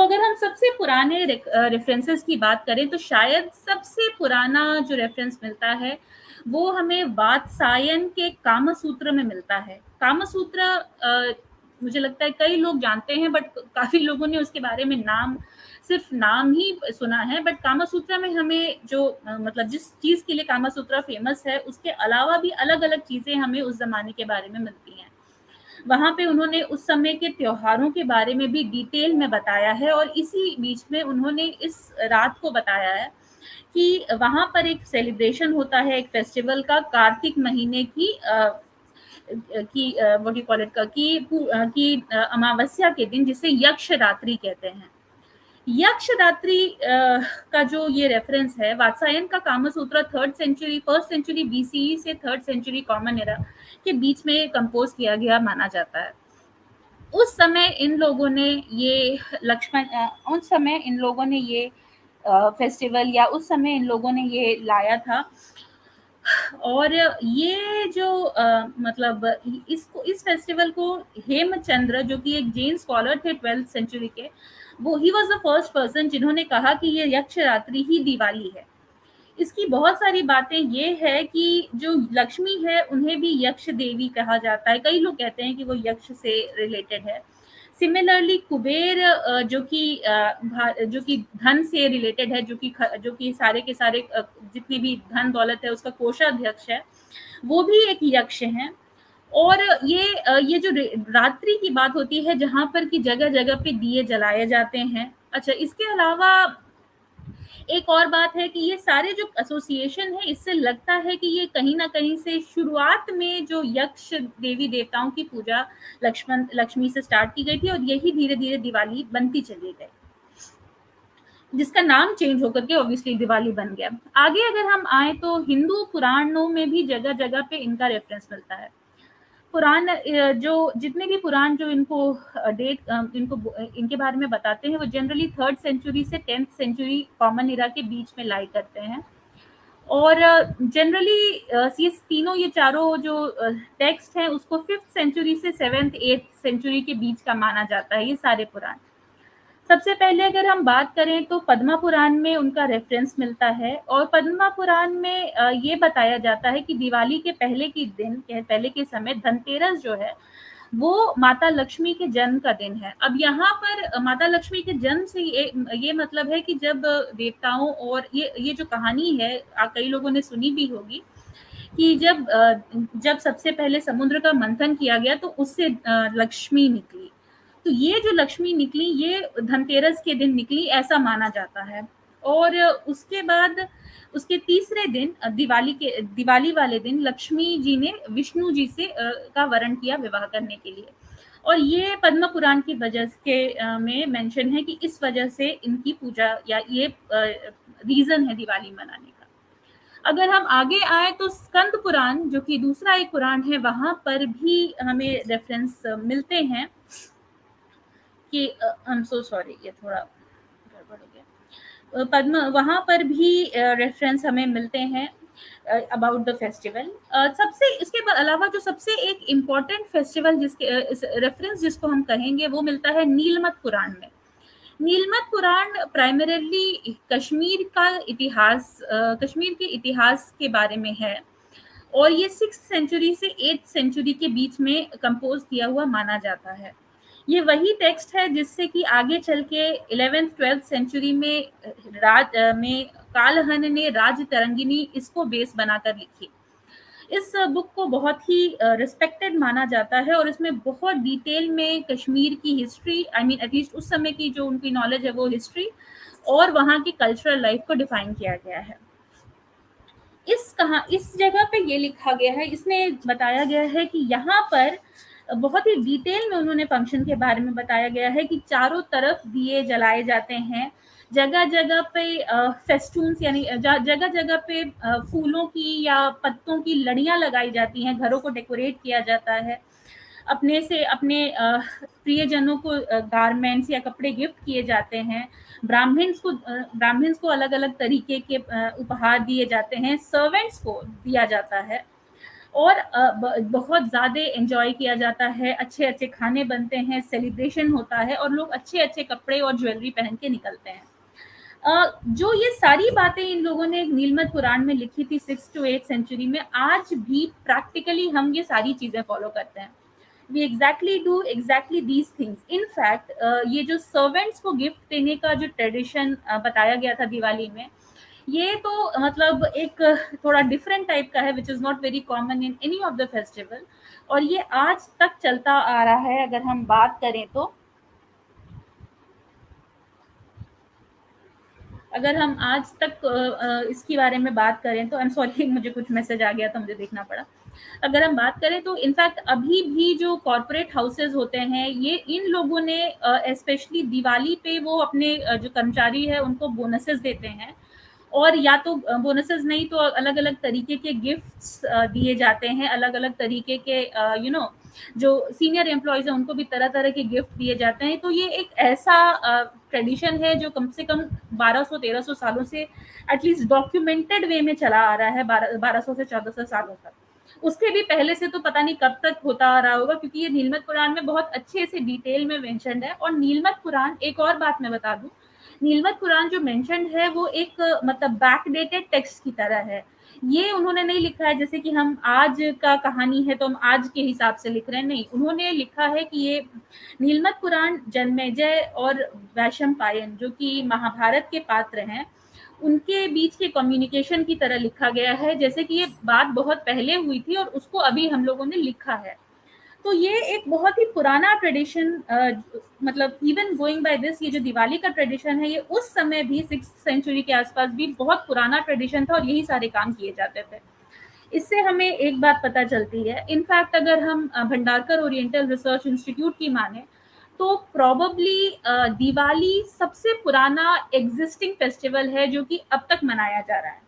अगर हम सबसे पुराने रेफरेंसेस की बात करें तो शायद सबसे पुराना जो रेफरेंस मिलता है वो हमें वात्सायन के कामसूत्र में मिलता है। कामसूत्र मुझे लगता है कई लोग जानते हैं, बट काफी लोगों ने उसके बारे में सिर्फ नाम ही सुना है। बट कामसूत्र में हमें जो मतलब जिस चीज के लिए कामसूत्र फेमस है उसके अलावा भी अलग अलग चीजें हमें उस जमाने के बारे में मिलती हैं। वहाँ पे उन्होंने उस समय के त्योहारों के बारे में भी डिटेल में बताया है, और इसी बीच में उन्होंने इस रात को बताया है कि वहाँ पर एक सेलिब्रेशन होता है, एक फेस्टिवल का, कार्तिक महीने की व्हाट यू कॉल इट का की अमावस्या के दिन, जिसे यक्ष रात्रि कहते हैं। यक्ष रात्रि का जो ये रेफरेंस है, वात्सायन का कामसूत्र फर्स्ट सेंचुरी बीसीई से थर्ड सेंचुरी कॉमन एरा के बीच में कंपोज किया गया माना जाता है। उस समय इन लोगों ने ये उस समय इन लोगों ने ये फेस्टिवल, या उस समय इन लोगों ने ये लाया था। और ये जो मतलब इस फेस्टिवल को हेमचंद्र, जो कि एक जैन स्कॉलर थे 12th सेंचुरी के, वो he was the first person जिन्होंने कहा कि ये यक्ष रात्रि ही दिवाली है। इसकी बहुत सारी बातें ये है कि जो लक्ष्मी है उन्हें भी यक्ष देवी कहा जाता है। कई लोग कहते हैं कि वो यक्ष से रिलेटेड है। सिमिलरली कुबेर जो कि धन से रिलेटेड है, जो कि सारे के सारे जितनी भी धन दौलत है उसका कोषाध्यक्ष है, वो भी एक यक्ष हैं। और ये जो रात्रि की बात होती है जहां पर कि जगह जगह पे दिए जलाए जाते हैं। अच्छा, इसके अलावा एक और बात है कि ये सारे जो एसोसिएशन है, इससे लगता है कि ये कहीं ना कहीं से शुरुआत में जो यक्ष देवी देवताओं की पूजा लक्ष्मी से स्टार्ट की गई थी, और यही धीरे धीरे दिवाली बनती चली गई, जिसका नाम चेंज होकर के ऑब्वियसली दिवाली बन गया। आगे अगर हम आए तो हिंदू पुराणों में भी जगह जगह पे इनका रेफरेंस मिलता है। पुराण जो जितने भी पुराण जो इनके बारे में बताते हैं, वो जनरली थर्ड सेंचुरी से 10th सेंचुरी कॉमन इरा के बीच में लाई करते हैं। और जनरली ये चारों जो टेक्स्ट हैं उसको 5th सेंचुरी से 7th 8th सेंचुरी के बीच का माना जाता है, ये सारे पुराण। सबसे पहले अगर हम बात करें तो पद्मा पुराण में उनका रेफरेंस मिलता है, और पद्मा पुराण में ये बताया जाता है कि दिवाली के पहले के समय धनतेरस जो है वो माता लक्ष्मी के जन्म का दिन है। अब यहाँ पर माता लक्ष्मी के जन्म से ये मतलब है कि जब देवताओं, और ये जो कहानी है कई लोगों ने सुनी भी होगी, कि जब सबसे पहले समुद्र का मंथन किया गया तो उससे लक्ष्मी निकली। तो ये जो लक्ष्मी निकली ये धनतेरस के दिन निकली, ऐसा माना जाता है। और उसके बाद उसके तीसरे दिन दिवाली वाले दिन लक्ष्मी जी ने विष्णु जी से का वरण किया विवाह करने के लिए। और ये पद्म पुराण की वजह के में मेंशन है कि इस वजह से इनकी पूजा, या ये रीजन है दिवाली मनाने का। अगर हम आगे आए तो स्कंद पुराण, जो कि दूसरा एक पुराण है, वहां पर भी हमें रेफरेंस मिलते हैं कि आई एम सो सॉरी, ये थोड़ा गड़बड़ हो गया। वहां पर भी रेफरेंस हमें मिलते हैं अबाउट द फेस्टिवल। सबसे इसके अलावा जो सबसे एक इम्पॉर्टेंट फेस्टिवल रेफरेंस जिसको हम कहेंगे वो मिलता है नीलमत पुराण में। नीलमत पुराण प्राइमरीली कश्मीर के इतिहास के बारे में है, और ये 6th सेंचुरी से 8th सेंचुरी के बीच में कंपोज किया हुआ माना जाता है। ये वही टेक्स्ट है जिससे कि आगे चल के 11th 12th सेंचुरी में कालहन ने राज तरंगिनी इसको बेस बनाकर लिखी। इस बुक को बहुत ही रिस्पेक्टेड माना जाता है, और इसमें बहुत डिटेल में कश्मीर की हिस्ट्री, एटलीस्ट उस समय की जो उनकी नॉलेज है वो हिस्ट्री और वहाँ की कल्चरल लाइफ को डिफाइन किया गया है। इस जगह पे ये लिखा गया है, इसमें बताया गया है कि यहाँ पर बहुत ही डिटेल में उन्होंने फंक्शन के बारे में बताया गया है कि चारों तरफ दिए जलाए जाते हैं, जगह जगह पे फेस्टून्स, यानी जगह जगह पे फूलों की या पत्तों की लड़ियां लगाई जाती हैं, घरों को डेकोरेट किया जाता है, अपने प्रियजनों को गारमेंट्स या कपड़े गिफ्ट किए जाते हैं, ब्राह्मण्स को अलग अलग तरीके के उपहार दिए जाते हैं, सर्वेंट्स को दिया जाता है। और बहुत ज़्यादा एंजॉय किया जाता है, अच्छे अच्छे खाने बनते हैं, सेलिब्रेशन होता है और लोग अच्छे अच्छे कपड़े और ज्वेलरी पहन के निकलते हैं। जो ये सारी बातें इन लोगों ने नीलमत पुराण में लिखी थी 6 to 8 सेंचुरी में, आज भी प्रैक्टिकली हम ये सारी चीज़ें फॉलो करते हैं। We exactly do exactly these things. In fact ये जो सर्वेंट्स को गिफ्ट देने का जो ट्रेडिशन बताया गया था दिवाली में, ये तो मतलब एक थोड़ा डिफरेंट टाइप का है, which is not very common in any of the festival, और ये आज तक चलता आ रहा है। अगर हम बात करें तो अगर हम आज तक इसके बारे में बात करें तो आई एम सॉरी मुझे कुछ मैसेज आ गया तो मुझे देखना पड़ा। अगर हम बात करें तो इनफैक्ट अभी भी जो कॉर्पोरेट हाउसेज होते हैं, ये इन लोगों ने स्पेशली दिवाली पे वो अपने जो कर्मचारी है उनको बोनसेस देते हैं, और या तो बोनसेस नहीं तो अलग अलग तरीके के गिफ्ट्स दिए जाते हैं, अलग अलग तरीके के जो सीनियर एम्प्लॉयज हैं उनको भी तरह तरह के गिफ्ट दिए जाते हैं। तो ये एक ऐसा ट्रेडिशन है जो कम से कम 1200-1300 सालों से एटलीस्ट डॉक्यूमेंटेड वे में चला आ रहा है, 1200 से 1400 सालों तक। उसके भी पहले से तो पता नहीं कब तक होता आ रहा होगा, क्योंकि ये नीलमत पुराण में बहुत अच्छे से डिटेल में मेंशन्ड है। और नीलमत पुराण, एक और बात मैं बता दूं, नीलमत पुराण जो मेंशन्ड है वो एक मतलब बैकडेटेड टेक्स्ट की तरह है। ये उन्होंने नहीं लिखा है जैसे कि हम आज का कहानी है तो हम आज के हिसाब से लिख रहे हैं, नहीं, उन्होंने लिखा है कि ये नीलमत पुराण जन्मेजय और वैशंपायन जो कि महाभारत के पात्र हैं, उनके बीच के कम्युनिकेशन की तरह लिखा गया है, जैसे कि ये बात बहुत पहले हुई थी और उसको अभी हम लोगों ने लिखा है। तो ये एक बहुत ही पुराना ट्रेडिशन, मतलब इवन गोइंग बाय दिस, ये जो दिवाली का ट्रेडिशन है ये उस समय भी 6th सेंचुरी के आसपास भी बहुत पुराना ट्रेडिशन था और यही सारे काम किए जाते थे। इससे हमें एक बात पता चलती है, इनफैक्ट अगर हम भंडारकर ओरिएंटल रिसर्च इंस्टीट्यूट की माने तो प्रोबेबली दिवाली सबसे पुराना एग्जिस्टिंग फेस्टिवल है जो कि अब तक मनाया जा रहा है।